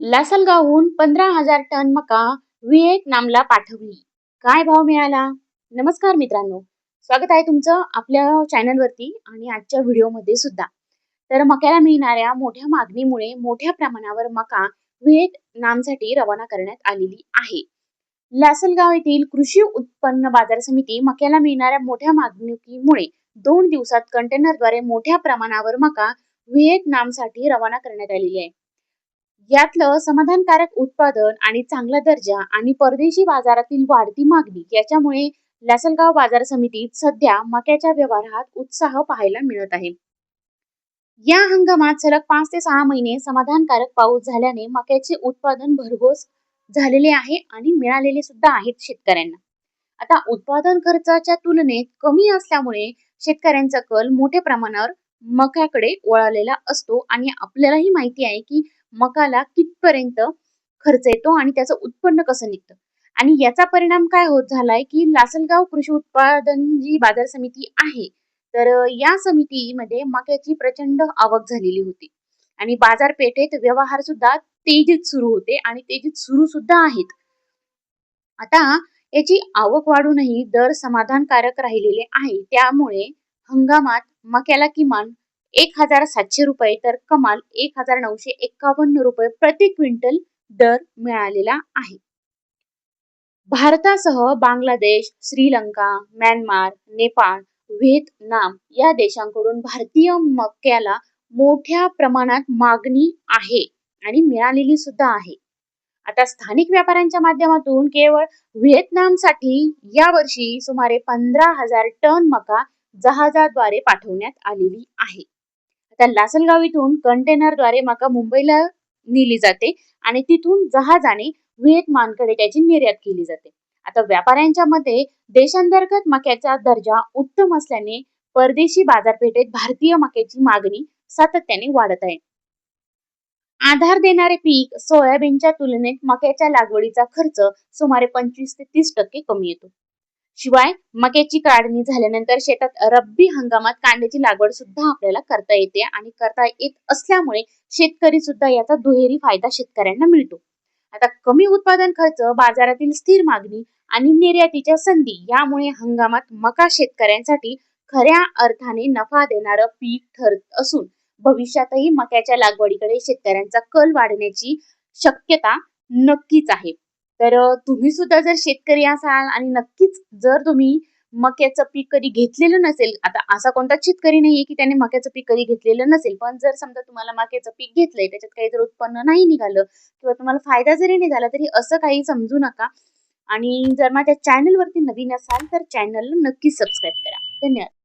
लासलगावहून 15,000 ton मका व्हिएतनामला पाठवली. काय भाव मिळाला? नमस्कार मित्रांनो, स्वागत आहे तुमचं आपल्या चॅनलवरती आणि आजच्या व्हिडिओमध्ये सुद्धा. तर मक्याला मिळणाऱ्या मोठ्या मागणीमुळे मोठ्या प्रमाणावर मका व्हिएतनामसाठी रवाना करण्यात आलेली आहे. लासलगाव येथील कृषी उत्पन्न बाजार समिती मक्याला मिळणाऱ्या मोठ्या मागणीमुळे 2 दिवसात कंटेनरद्वारे मोठ्या प्रमाणावर मका व्हिएतनामसाठी रवाना करण्यात आलेली आहे. यातलं समाधानकारक उत्पादन आणि चांगला दर्जा आणि परदेशी बाजारातील वाढती मागणी याच्यामुळे लासलगाव बाजार समितीत सध्या मक्याच्या व्यवहारात उत्साह पाहायला मिळत आहे. या हंगामात सलग 5 ते 6 महिने समाधानकारक पाऊस झाल्याने मक्याचे उत्पादन भरघोस झालेले आहे आणि मिळालेले सुद्धा आहेत शेतकऱ्यांना. आता उत्पादन खर्चाच्या तुलनेत कमी असल्यामुळे शेतकऱ्यांचा कल मोठ्या प्रमाणावर मक्याकडे वळालेला असतो आणि आपल्यालाही माहिती आहे की मकाला कितपर्यंत खर्च येतो आणि त्याचं उत्पन्न कसं निघतं. आणि याचा परिणाम काय होत झालाय की लासलगाव कृषी उत्पादन जी बाजार समिती आहे, तर या समितीमध्ये मक्याची प्रचंड आवक झालेली होती आणि बाजारपेठेत व्यवहार सुद्धा तेजीत सुरू होते आणि तेजीत सुरू सुद्धा आहेत. आता याची आवक वाढूनही दर समाधानकारक राहिलेले आहे. त्यामुळे हंगामात मक्याला किमान 1,700 रुपये तर कमाल 1,951 रुपये प्रति क्विंटल दर मिळालेला आहे. भारतासह बांगलादेश, श्रीलंका, म्यानमार, नेपाळ, व्हिएतनाम या देशांकडून भारतीय मक्याला मोठ्या प्रमाणात मागणी आहे आणि मिळालेली सुद्धा आहे. आता स्थानिक व्यापाऱ्यांच्या माध्यमातून केवळ व्हिएतनामसाठी यावर्षी सुमारे 15,000 टन मका जहाजाद्वारे पाठवण्यात आलेली आहे. आता लासलगाव इथून कंटेनरद्वारे मका मुंबईला नेली जाते आणि तिथून जहाजाने व्हिएतनामकडे त्याची निर्यात केली जाते. आता व्यापाऱ्यांच्या मते देशांतर्गत मक्याचा दर्जा उत्तम असल्याने परदेशी बाजारपेठेत भारतीय मक्याची मागणी सातत्याने वाढत आहे. आधार देणारे पीक सोयाबीनच्या तुलनेत मक्याच्या लागवडीचा खर्च सुमारे 25 ते 30% कमी येतो. शिवाय मक्याची काढणी झाल्यानंतर शेतात रब्बी हंगामात कांद्याची लागवड सुद्धा आपल्याला करता येते आणि करता येत असल्यामुळे शेतकरी सुद्धा याचा दुहेरी फायदा शेतकऱ्यांना मिळतो. आता कमी उत्पादन खर्च, बाजारातील स्थिर मागणी आणि निर्यातीच्या संधी यामुळे हंगामात मका शेतकऱ्यांसाठी खऱ्या अर्थाने नफा देणारं पीक ठरत असून भविष्यातही मक्याच्या लागवडीकडे शेतकऱ्यांचा कल वाढण्याची शक्यता नक्कीच आहे. तर तुम्ही सुद्धा जर शेतकरी असाल आणि नक्कीच जर तुम्ही मक्याचं पीक कधी घेतलेलं नसेल, आता असा कोणताच शेतकरी नाहीये की त्याने मक्याचं पीक कधी घेतलेलं नसेल, पण जर समजा तुम्हाला मक्याचं पीक घेतलंय, त्याच्यात काही जर उत्पन्न नाही निघालं किंवा तुम्हाला फायदा जरी नाही झाला, तरी असं काही समजू नका. आणि जर माझ्या चॅनलवरती नवीन असाल तर चॅनलला नक्की सबस्क्राईब करा. धन्यवाद.